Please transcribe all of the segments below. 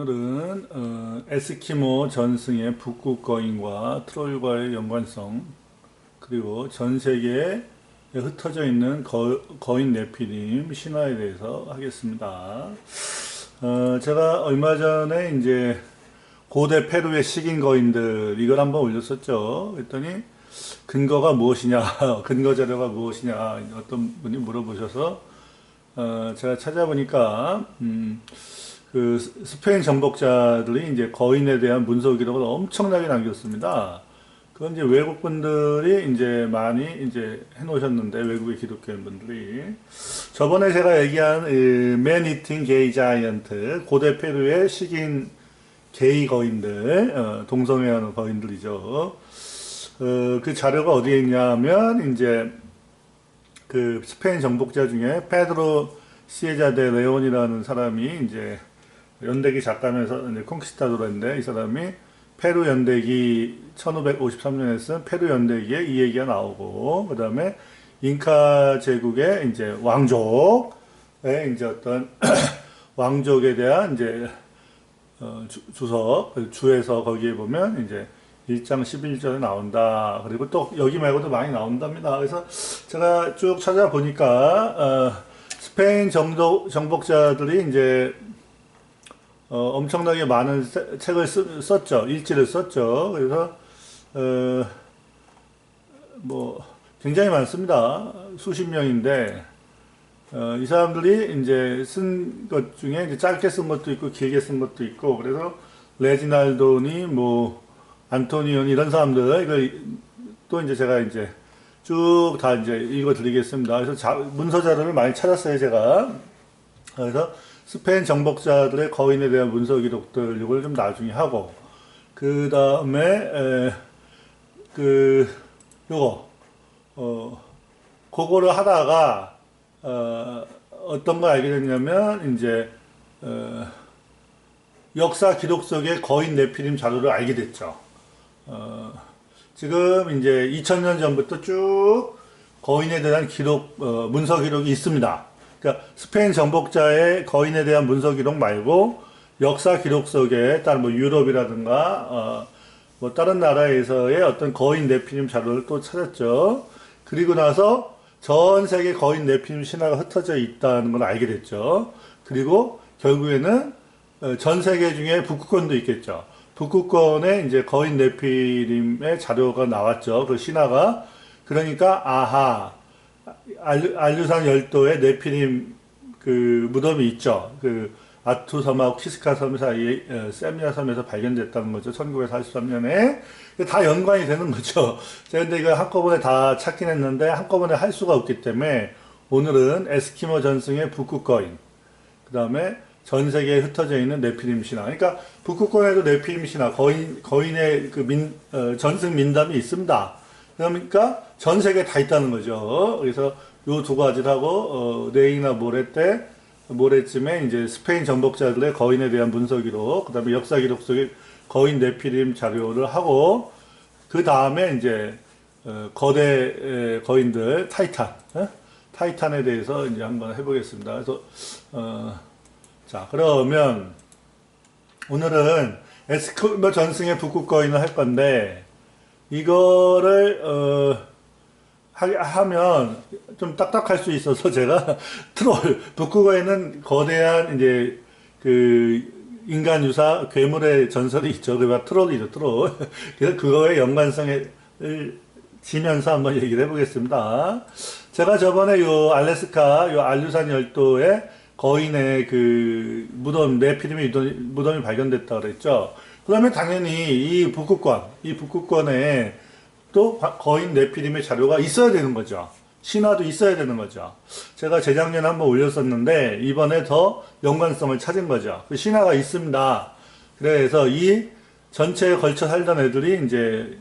오늘은 에스키모 전승의 북극 거인과 트롤과의 연관성, 그리고 전 세계에 흩어져 있는 거인 네피림 신화에 대해서 하겠습니다. 제가 얼마 전에 이제 고대 페루의 식인 거인들 이걸 한번 올렸었죠. 그랬더니 근거가 무엇이냐, 근거 자료가 무엇이냐 어떤 분이 물어보셔서 제가 찾아보니까 그 스페인 정복자들이 이제 거인에 대한 문서 기록을 엄청나게 남겼습니다. 그건 이제 외국 분들이 이제 많이 이제 해놓으셨는데, 외국의 기독교인 분들이. 저번에 제가 얘기한 맨 이팅 게이 자이언트, 고대 페루의 식인 게이 거인들, 동성애하는 거인들이죠. 그 자료가 어디에 있냐면, 이제 그 스페인 정복자 중에 페드로 시에자 데 레온이라는 사람이 이제 연대기 작가면서 이제 콩키스타도르인데, 이 사람이 페루 연대기 1553년에 쓴 페루 연대기에 이 얘기가 나오고, 그 다음에 잉카 제국의 이제 왕족의 이제 어떤 왕족에 대한 이제 주석, 주에서 거기에 보면 이제 1장 11절에 나온다. 그리고 또 여기 말고도 많이 나온답니다. 그래서 제가 쭉 찾아보니까 스페인 정복자들이 이제 엄청나게 많은 책을 썼죠. 일지를 썼죠. 그래서 뭐 굉장히 많습니다. 수십 명인데 이 사람들이 이제 쓴 것 중에 이제 짧게 쓴 것도 있고 길게 쓴 것도 있고, 그래서 레지날도니 뭐 안토니온 이런 사람들 이거 또 이제 제가 이제 쭉 다 이제 읽어드리겠습니다. 그래서 문서 자료를 많이 찾았어요, 제가. 그래서 스페인 정복자들의 거인에 대한 문서 기록들 이걸 좀 나중에 하고, 그 다음에 요거 그거를 하다가 어떤 걸 알게 됐냐면, 이제 역사 기록 속의 거인 네피림 자료를 알게 됐죠. 지금 이제 2000년 전부터 쭉 거인에 대한 기록, 문서 기록이 있습니다. 그러니까 스페인 정복자의 거인에 대한 문서 기록 말고 역사 기록 속에 다른 뭐 유럽이라든가 뭐 다른 나라에서의 어떤 거인 네피림 자료를 또 찾았죠. 그리고 나서 전 세계 거인 네피림 신화가 흩어져 있다는 걸 알게 됐죠. 그리고 결국에는 전 세계 중에 북극권도 있겠죠. 북극권에 이제 거인 네피림의 자료가 나왔죠. 그 신화가. 그러니까 아하, 알류산 열도에 네피림 그 무덤이 있죠. 그 아투 섬하고 키스카 섬 사이에 세미아 섬에서 발견됐다는 거죠. 1943년에. 다 연관이 되는 거죠. 제가 근데 이거 한꺼번에 다 찾긴 했는데 한꺼번에 할 수가 없기 때문에 오늘은 에스키모 전승의 북극 거인, 그 다음에 전 세계에 흩어져 있는 네피림 신화. 그러니까 북극권에도 네피림 신화, 거인의 그 전승 민담이 있습니다. 그러니까 전 세계에 다 있다는 거죠. 그래서 요 두 가지를 하고 내일이나 모레쯤에 이제 스페인 정복자들의 거인에 대한 문서 기록, 그 다음에 역사 기록 속의 거인 네피림 자료를 하고, 그 다음에 이제 거대 거인들 타이탄에 대해서 이제 한번 해보겠습니다. 그래서 자, 그러면 오늘은 에스키모 전승의 북극 거인을 할 건데, 이거를 하면 좀 딱딱할 수 있어서 제가 북극 거인은 거대한 이제 그 인간 유사 괴물의 전설이 있죠. 그가 트롤이죠, 트롤. 그래서 그거의 연관성을 지면서 한번 얘기를 해보겠습니다. 제가 저번에 요 알래스카 요 알류산 열도에 거인의 그 무덤, 네피림의 무덤이 발견됐다 그랬죠. 그러면 당연히 이 북극권에 또 거인 네피림의 자료가 있어야 되는 거죠. 신화도 있어야 되는 거죠. 제가 재작년에 한번 올렸었는데 이번에 더 연관성을 찾은 거죠. 그 신화가 있습니다. 그래서 이 전체에 걸쳐 살던 애들이 이제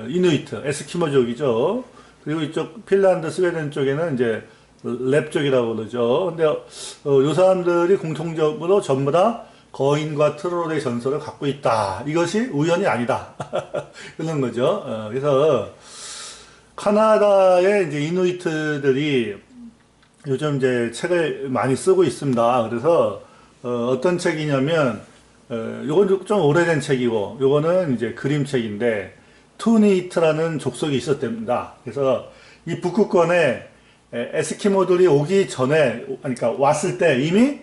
이누이트, 에스키모족이죠. 그리고 이쪽 핀란드, 스웨덴 쪽에는 이제 랩족이라고 그러죠. 근데 요 사람들이 공통적으로 전부 다 거인과 트롤의 전설을 갖고 있다. 이것이 우연이 아니다. 그런 거죠. 그래서 카나다의 이제 이누이트들이 요즘 이제 책을 많이 쓰고 있습니다. 그래서 어떤 책이냐면 요건 좀 오래된 책이고, 요거는 이제 그림책인데, 투니트라는 족속이 있었답니다. 그래서 이 북극권에 에스키모들이 오기 전에, 그러니까 왔을 때 이미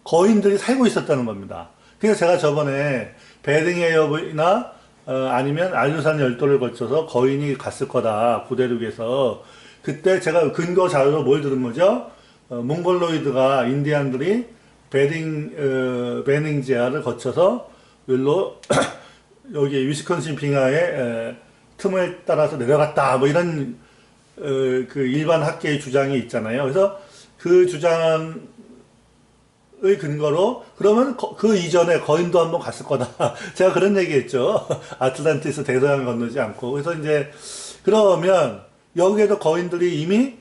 거인들이 살고 있었다는 겁니다. 그래서 제가 저번에 베링해협이나 아니면 알루산 열도를 거쳐서 거인이 갔을 거다, 구대륙에서. 그때 제가 근거 자료로 뭘 들은 거죠? 몽골로이드가, 인디안들이 베닝지아를 거쳐서 여기로 여기 위스콘신 빙하의 틈을 따라서 내려갔다, 뭐 이런 그 일반 학계의 주장이 있잖아요. 그래서 그 주장의 근거로 그러면 그 이전에 거인도 한번 갔을 거다. 제가 그런 얘기했죠. 아틀란티스 대서양 건너지 않고. 그래서 이제 그러면 여기에도 거인들이 이미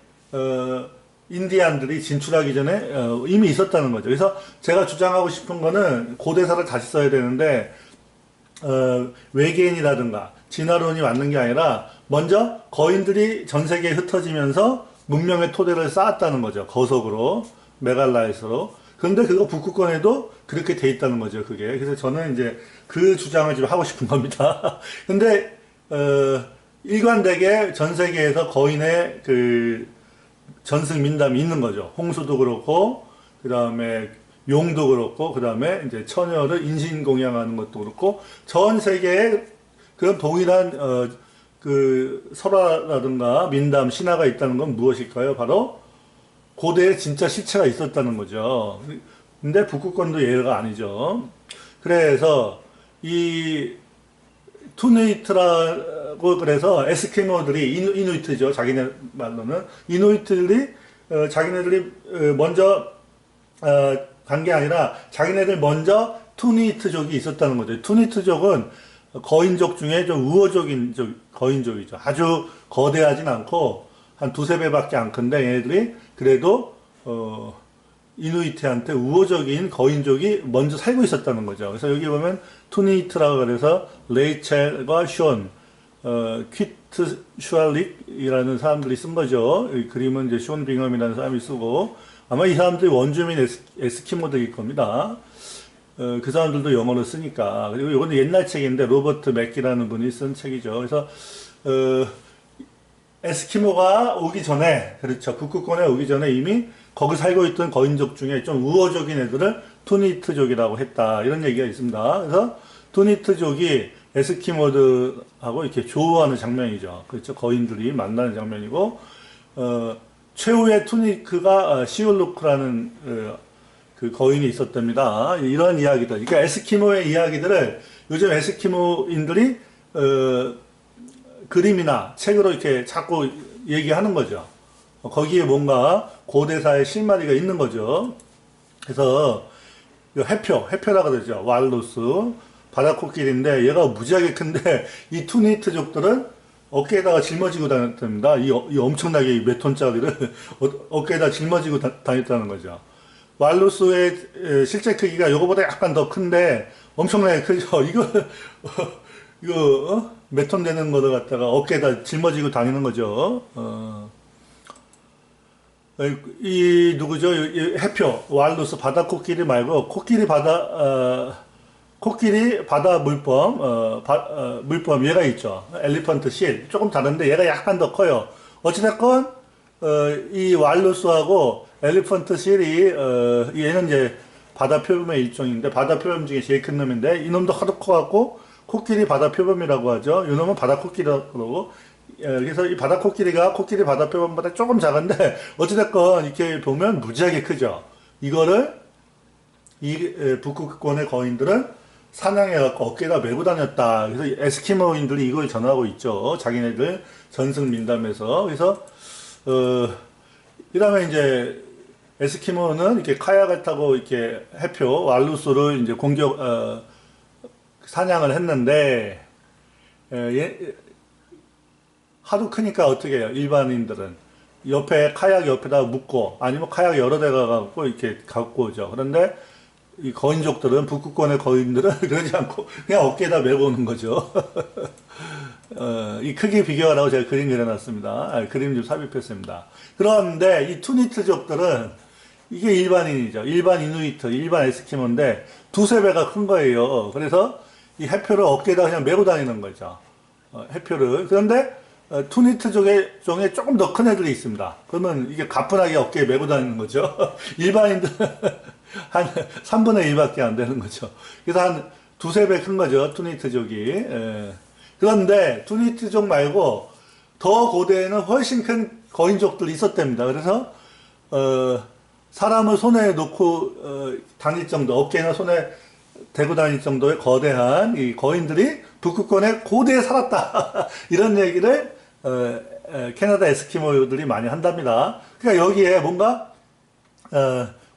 인디안들이 진출하기 전에 이미 있었다는 거죠. 그래서 제가 주장하고 싶은 거는 고대사를 다시 써야 되는데 외계인이라든가 진화론이 맞는 게 아니라 먼저 거인들이 전 세계에 흩어지면서 문명의 토대를 쌓았다는 거죠. 거석으로, 메갈라이스로. 그런데 그거 북극권에도 그렇게 돼 있다는 거죠. 그게. 그래서 저는 이제 그 주장을 좀 하고 싶은 겁니다. 근데 일관되게 전 세계에서 거인의 그 전승 민담이 있는 거죠. 홍수도 그렇고, 그 다음에 용도 그렇고, 그 다음에 이제 처녀를 인신공양하는 것도 그렇고, 전 세계에 그런 동일한 그 설화라든가 민담, 신화가 있다는 건 무엇일까요? 바로 고대에 진짜 실체가 있었다는 거죠. 근데 북극권도 예외가 아니죠. 그래서 이 투네이트라고, 그래서 에스키모들이 이누이트죠. 자기네 말로는 이누이트들이 자기네들이 먼저 간 게 아니라 자기네들 먼저 투니트족이 있었다는 거죠. 투니트족은 거인족 중에 좀 우호적인 거인족이죠. 아주 거대하진 않고 한 두세 배밖에 안 큰데 얘네들이 그래도 이누이트한테 우호적인 거인족이 먼저 살고 있었다는 거죠. 그래서 여기 보면 투니트라고 그래서 레이첼과 숀, 퀴트 슈알릭이라는 사람들이 쓴 거죠. 이 그림은 이제 숀 빙엄이라는 사람이 쓰고, 아마 이 사람들이 원주민 에스키모들일 겁니다. 그 사람들도 영어를 쓰니까. 그리고 이건 옛날 책인데 로버트 맥기라는 분이 쓴 책이죠. 그래서 에스키모가 오기 전에, 그렇죠, 북극권에 오기 전에 이미 거기 살고 있던 거인족 중에 좀 우호적인 애들을 투니트족이라고 했다, 이런 얘기가 있습니다. 그래서 투니트족이 에스키모들하고 이렇게 조우하는 장면이죠. 그렇죠, 거인들이 만나는 장면이고, 최후의 투니크가 시울루크라는 그 거인이 있었답니다. 이런 이야기들, 그러니까 에스키모의 이야기들을 요즘 에스키모인들이 그림이나 책으로 이렇게 자꾸 얘기하는 거죠. 거기에 뭔가 고대사의 실마리가 있는 거죠. 그래서 해표라고 그러죠. 왈루스, 바다코끼리인데 얘가 무지하게 큰데 이 투니트족들은 어깨에다가 짊어지고 다녔답니다. 이 엄청나게 몇 톤짜리를 어깨에다 짊어지고 다녔다는 거죠. 왈루스의 실제 크기가 이거보다 약간 더 큰데 엄청나게 크죠. 이거 몇 톤 되는 거를 갖다가 어깨에다 짊어지고 다니는 거죠. 이 누구죠? 이 해표 왈루스 바다코끼리 말고 코끼리 바다 물범 물범 얘가 있죠. 엘리펀트 실 조금 다른데 얘가 약간 더 커요. 어찌됐건 이 왈루스하고 엘리펀트 실이 얘는 이제 바다 표범의 일종인데 바다 표범 중에 제일 큰 놈인데 이놈도 하도 커갖고 코끼리 바다 표범이라고 하죠. 이놈은 바다 코끼리라고 그러고, 그래서 이 바다 코끼리가 코끼리 바다 표범보다 조금 작은데 어찌됐건 이렇게 보면 무지하게 크죠. 이거를 이 북극권의 거인들은 사냥해갖고 어깨에다 메고 다녔다. 그래서 에스키모인들이 이걸 전하고 있죠. 자기네들 전승 민담에서. 그래서 이러면 이제 에스키모는 이렇게 카약을 타고 이렇게 해표 왈루스를 이제 사냥을 했는데, 하도 크니까 어떻게 해요? 일반인들은 옆에 카약 옆에다 묶고 아니면 카약 여러 대가 갖고 이렇게 갖고 오죠. 그런데 이 거인족들은, 북극권의 거인들은 그러지 않고 그냥 어깨에다 메고 오는 거죠. 이 크기 비교하라고 제가 그림 그려놨습니다. 그림 좀 삽입했습니다. 그런데 이 투니트족들은 이게 일반인이죠. 일반 이누이트, 일반 에스키모인데 두세 배가 큰 거예요. 그래서 이 해표를 어깨에다 그냥 메고 다니는 거죠. 해표를. 그런데 투니트 중에 조금 더 큰 애들이 있습니다. 그러면 이게 가뿐하게 어깨에 메고 다니는 거죠. 일반인들 한 3분의 1밖에 안 되는 거죠. 그래서 한 두세 배 큰 거죠. 투니트족이. 예. 그런데 투니트족 말고 더 고대에는 훨씬 큰 거인족들이 있었답니다. 그래서 사람을 손에 놓고 다닐 정도, 어깨나 손에 대고 다닐 정도의 거대한 이 거인들이 북극권에 고대에 살았다. 이런 얘기를 캐나다 에스키모들이 많이 한답니다. 그러니까 여기에 뭔가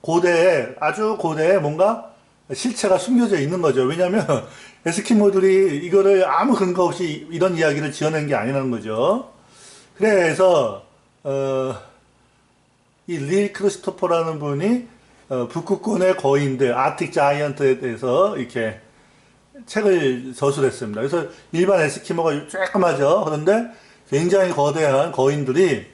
고대에, 아주 고대에 뭔가 실체가 숨겨져 있는 거죠. 왜냐하면 에스키모들이 이거를 아무 근거 없이 이런 이야기를 지어낸 게 아니라는 거죠. 그래서 이 릴 크리스토퍼라는 분이 북극권의 거인들, 아틱 자이언트에 대해서 이렇게 책을 저술했습니다. 그래서 일반 에스키모가 쬐끔하죠. 그런데 굉장히 거대한 거인들이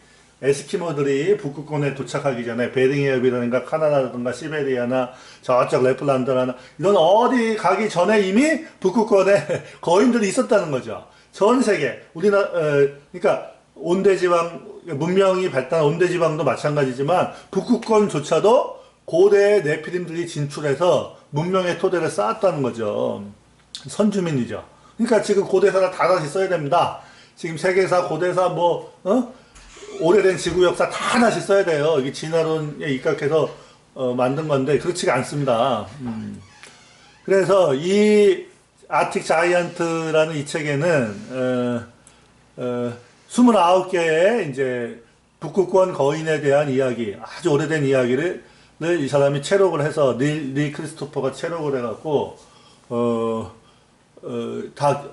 에스키모들이 북극권에 도착하기 전에 베링해협이라든가 카나다라든가 시베리아나 저쪽 레플란드나 이런 어디 가기 전에 이미 북극권에 거인들이 있었다는 거죠. 전 세계 우리나라 그러니까 온대지방 문명이 발달한 온대지방도 마찬가지지만 북극권조차도 고대의 네피림들이 진출해서 문명의 토대를 쌓았다는 거죠. 선주민이죠. 그러니까 지금 고대사를 다 다시 써야 됩니다. 지금 세계사, 고대사, 오래된 지구 역사 다 다시 써야 돼요. 이게 진화론에 입각해서 만든 건데 그렇지가 않습니다. 그래서 이 아틱 자이언트라는 이 책에는 29개의 이제 북극권 거인에 대한 이야기, 아주 오래된 이야기를 이 사람이 체록을 해서 릴 크리스토퍼가 체록을 해갖고 다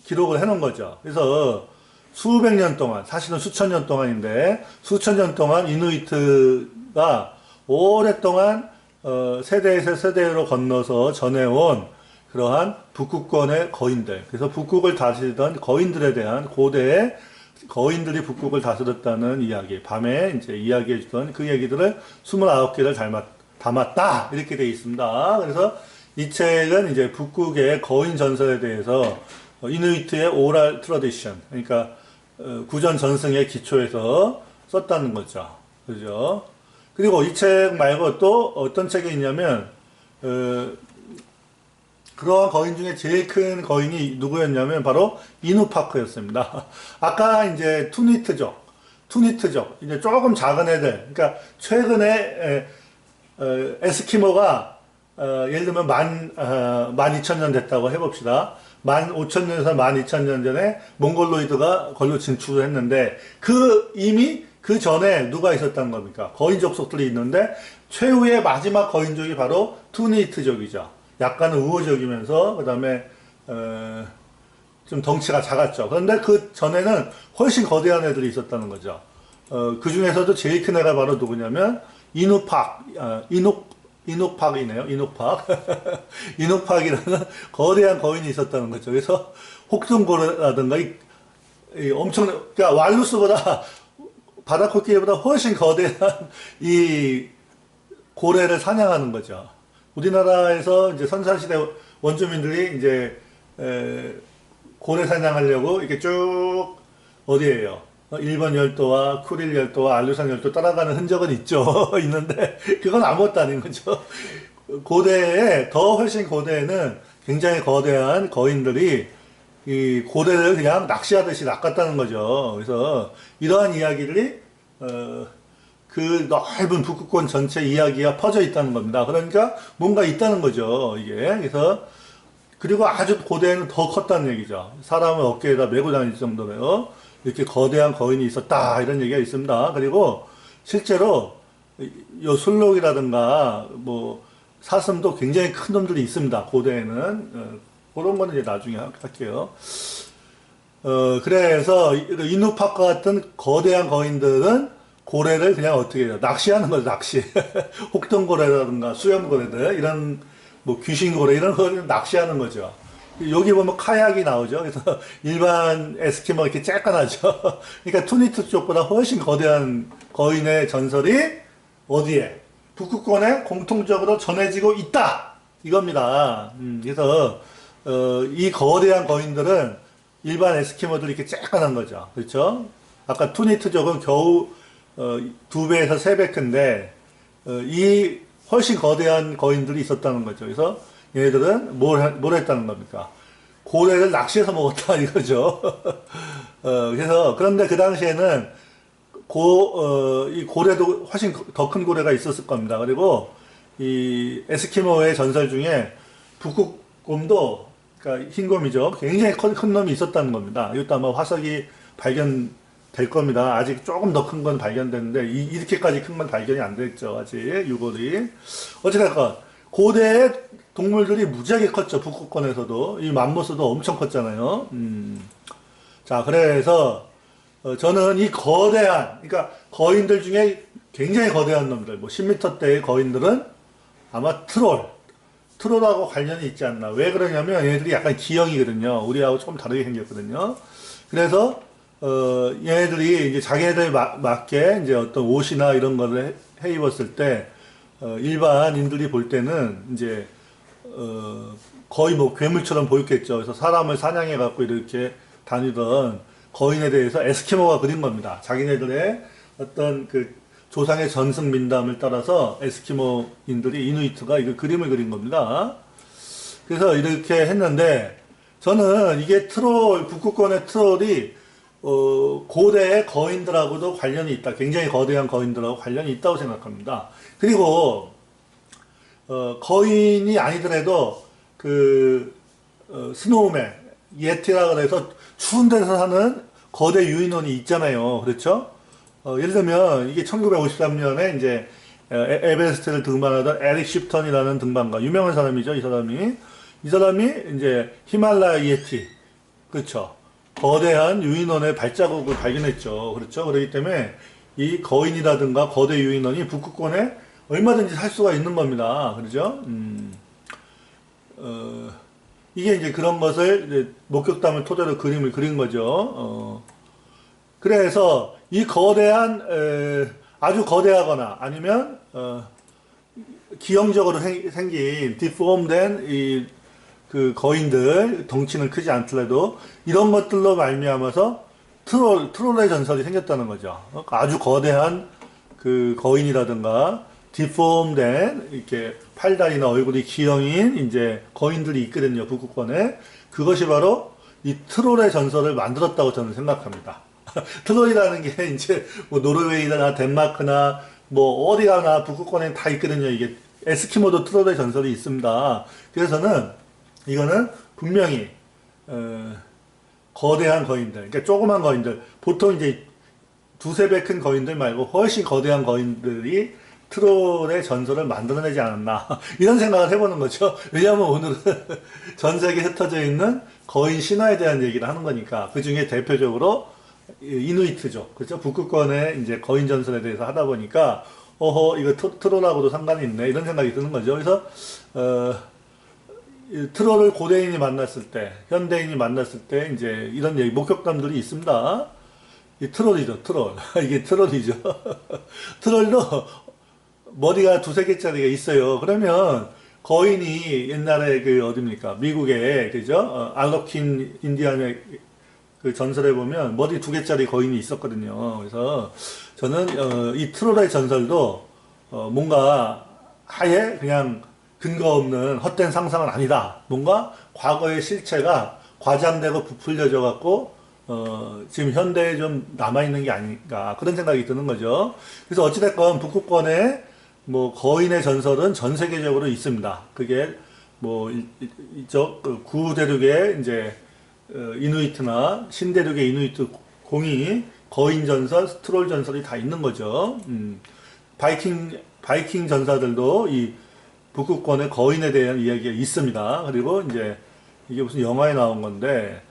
기록을 해놓은 거죠. 그래서 수백 년 동안, 사실은 수천 년 동안인데, 수천 년 동안 이누이트가 오랫동안 세대에서 세대로 건너서 전해온 그러한 북극권의 거인들, 그래서 북극을 다스리던 거인들에 대한 고대의 거인들이 북극을 다스렸다는 이야기, 밤에 이제 이야기해주던 그 얘기들을 29개를 담았다, 이렇게 되어 있습니다. 그래서 이 책은 이제 북극의 거인 전설에 대해서 이누이트의 오랄 트러디션, 그러니까 구전 전승의 기초에서 썼다는 거죠. 그죠? 그리고 이 책 말고 또 어떤 책이 있냐면 그러한 거인 중에 제일 큰 거인이 누구였냐면 바로 이누파크였습니다. 아까 이제 투니트족, 이제 조금 작은 애들, 그러니까 최근에 에스키모가 예를 들면 12,000년 됐다고 해봅시다. 15,000년에서 12,000년 전에 몽골로이드가 걸로 진출을 했는데 이미 그 전에 누가 있었다는 겁니까? 거인 족속들이 있는데 최후의 마지막 거인족이 바로 투니트족이죠. 약간은 우호적이면서 그 다음에 좀 덩치가 작았죠. 그런데 그 전에는 훨씬 거대한 애들이 있었다는 거죠. 그 중에서도 제일 큰 애가 바로 누구냐면 이녹팍이네요. 이녹팍. 이녹팍이라는 거대한 거인이 있었다는 거죠. 그래서 혹등고래라든가 엄청, 그러니까 왈루스보다 바다코끼리보다 훨씬 거대한 이 고래를 사냥하는 거죠. 우리나라에서 이제 선사시대 원주민들이 이제 고래 사냥하려고 이렇게 쭉 어디에요? 일본 열도와 쿠릴 열도와 알루산 열도 따라가는 흔적은 있죠. 있는데 그건 아무것도 아닌 거죠. 고대에 더 훨씬 고대에는 굉장히 거대한 거인들이 이 고래를 그냥 낚시하듯이 낚았다는 거죠. 그래서 이러한 이야기들이 그 넓은 북극권 전체 이야기가 퍼져 있다는 겁니다. 그러니까 뭔가 있다는 거죠, 이게. 그래서 그리고 아주 고대에는 더 컸다는 얘기죠. 사람을 어깨에다 메고 다닐 정도로요. 이렇게 거대한 거인이 있었다, 이런 얘기가 있습니다. 그리고 실제로 요 술록이라든가 사슴도 굉장히 큰 놈들이 있습니다. 고대에는. 그런 거는 이제 나중에 할게요. 그래서 이누팍과 같은 거대한 거인들은 고래를 그냥 어떻게 해요? 낚시하는 거죠, 낚시. 혹등고래라든가 수염고래들, 이런, 귀신고래, 이런 거를 낚시하는 거죠. 여기 보면 카약이 나오죠. 그래서 일반 에스키모 이렇게 쬐끈하죠. 그러니까 투니트 쪽보다 훨씬 거대한 거인의 전설이 어디에? 북극권에 공통적으로 전해지고 있다 이겁니다. 그래서 이 거대한 거인들은 일반 에스키모들이 이렇게 쬐깐한 거죠. 그렇죠? 아까 투니트족은 겨우 2배에서 3배 큰데 이 훨씬 거대한 거인들이 있었다는 거죠. 그래서 얘네들은 뭘 했다는 겁니까? 고래를 낚시해서 먹었다 이거죠. 그래서 그런데 그 당시에는 이 고래도 훨씬 더 큰 고래가 있었을 겁니다. 그리고 이 에스키모의 전설 중에 북극곰도, 그러니까 흰곰이죠. 굉장히 큰 놈이 있었다는 겁니다. 이것도 아마 화석이 발견될 겁니다. 아직 조금 더 큰 건 발견됐는데 이렇게까지 큰 건 발견이 안 됐죠. 아직 유골이. 어찌됐건 고대의 동물들이 무지하게 컸죠. 북극권에서도. 이 맘모스도 엄청 컸잖아요. 자, 그래서 저는 이 거대한, 그러니까 거인들 중에 굉장히 거대한 놈들, 뭐 10m대의 거인들은 아마 트롤하고 관련이 있지 않나. 왜 그러냐면 얘네들이 약간 기형이거든요. 우리하고 조금 다르게 생겼거든요. 그래서 얘네들이 이제 자기네들 맞게 이제 어떤 옷이나 이런 거를 해 입었을 때 일반인들이 볼 때는 이제 거의 뭐 괴물처럼 보였겠죠. 그래서 사람을 사냥해 갖고 이렇게 다니던 거인에 대해서 에스키모가 그린 겁니다. 자기네들의 어떤 그 조상의 전승 민담을 따라서 에스키모인들이 이누이트가 이 그림을 그린 겁니다. 그래서 이렇게 했는데 저는 이게 북극권의 트롤이 고대의 거인들하고도 관련이 있다. 굉장히 거대한 거인들하고 관련이 있다고 생각합니다. 그리고 거인이 아니더라도 스노우맨, 예티라 그래서 추운 데서 사는 거대 유인원이 있잖아요. 그렇죠? 예를 들면 이게 1953년에 이제 에베레스트를 등반하던 에릭 쉽턴이라는 등반가, 유명한 사람이죠. 이 사람이 이제 히말라야 예티, 그렇죠? 거대한 유인원의 발자국을 발견했죠. 그렇죠? 그렇기 때문에 이 거인이라든가 거대 유인원이 북극권에 얼마든지 살 수가 있는 겁니다. 그렇죠? 이게 이제 그런 것을 이제 목격담을 토대로 그림을 그린 거죠. 그래서 이 거대한, 아주 거대하거나 아니면, 기형적으로 생긴, 디폼된 그 거인들, 덩치는 크지 않더라도 이런 것들로 말미암아서 트롤의 전설이 생겼다는 거죠. 아주 거대한 그 거인이라든가 디폼된 이렇게 팔다리나 얼굴이 기형인 이제 거인들이 있거든요. 북극권에. 그것이 바로 이 트롤의 전설을 만들었다고 저는 생각합니다. 트롤이라는 게 이제 뭐 노르웨이나 덴마크나 뭐 어디 가나 북극권에 다 있거든요. 이게 에스키모도 트롤의 전설이 있습니다. 그래서는 이거는 분명히 거대한 거인들, 그러니까 조그만 거인들, 보통 이제 두세 배 큰 거인들 말고 훨씬 거대한 거인들이 트롤의 전설을 만들어내지 않았나 이런 생각을 해보는 거죠. 왜냐하면 오늘은 전 세계에 흩어져 있는 거인 신화에 대한 얘기를 하는 거니까. 그 중에 대표적으로 이누이트족, 그렇죠? 북극권의 이제 거인 전설에 대해서 하다 보니까 이거 트롤하고도 상관이 있네 이런 생각이 드는 거죠. 그래서 트롤을 고대인이 만났을 때, 현대인이 만났을 때 이제 이런 얘기, 목격담들이 있습니다. 이 트롤이죠, 트롤. 이게 트롤이죠. 트롤도 머리가 두세 개짜리가 있어요. 그러면 거인이 옛날에 어딥니까? 미국에, 그죠? 알러킨 인디안의 그 전설에 보면 머리 두 개짜리 거인이 있었거든요. 그래서 저는 이 트롤의 전설도 뭔가 아예 그냥 근거 없는 헛된 상상은 아니다. 뭔가 과거의 실체가 과장되고 부풀려져 갖고 지금 현대에 좀 남아있는 게 아닌가 그런 생각이 드는 거죠. 그래서 어찌됐건 북극권에 뭐 거인의 전설은 전 세계적으로 있습니다. 그게 뭐 이쪽 구대륙의 이제 이누이트나 신대륙의 이누이트 공이 거인 전설, 트롤 전설이 다 있는 거죠. 바이킹 전사들도 이 북극권의 거인에 대한 이야기가 있습니다. 그리고 이제 이게 무슨 영화에 나온 건데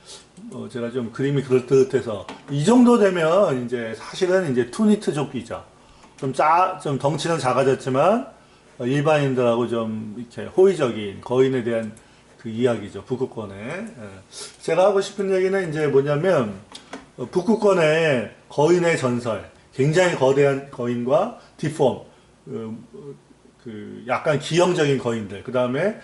제가 좀 그림이 그럴듯해서 이 정도 되면 이제 사실은 이제 투니트족이죠. 좀 덩치는 작아졌지만 일반인들하고 좀 이렇게 호의적인 거인에 대한 그 이야기죠. 북극권에. 제가 하고 싶은 얘기는 이제 뭐냐면 북극권의 거인의 전설, 굉장히 거대한 거인과 디폼, 그 약간 기형적인 거인들, 그 다음에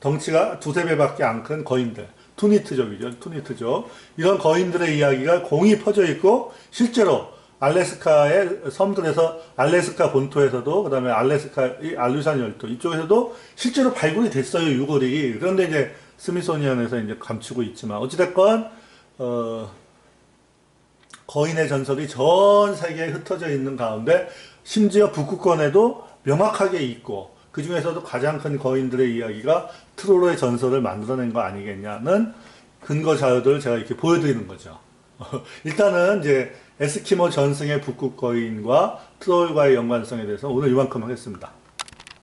덩치가 두세 배밖에 안 큰 거인들, 투니트족이죠. 이런 거인들의 이야기가 공이 퍼져 있고, 실제로 알래스카의 섬들에서, 알래스카 본토에서도, 그 다음에 알래스카, 알루산 열도, 이쪽에서도 실제로 발굴이 됐어요, 유골이. 그런데 이제 스미소니언에서 이제 감추고 있지만, 어찌됐건, 거인의 전설이 전 세계에 흩어져 있는 가운데, 심지어 북극권에도 명확하게 있고, 그 중에서도 가장 큰 거인들의 이야기가 트로로의 전설을 만들어낸 거 아니겠냐는 근거 자료들을 제가 이렇게 보여드리는 거죠. 일단은 이제 에스키모 전승의 북극 거인과 트롤과의 연관성에 대해서 오늘 이만큼 하겠습니다.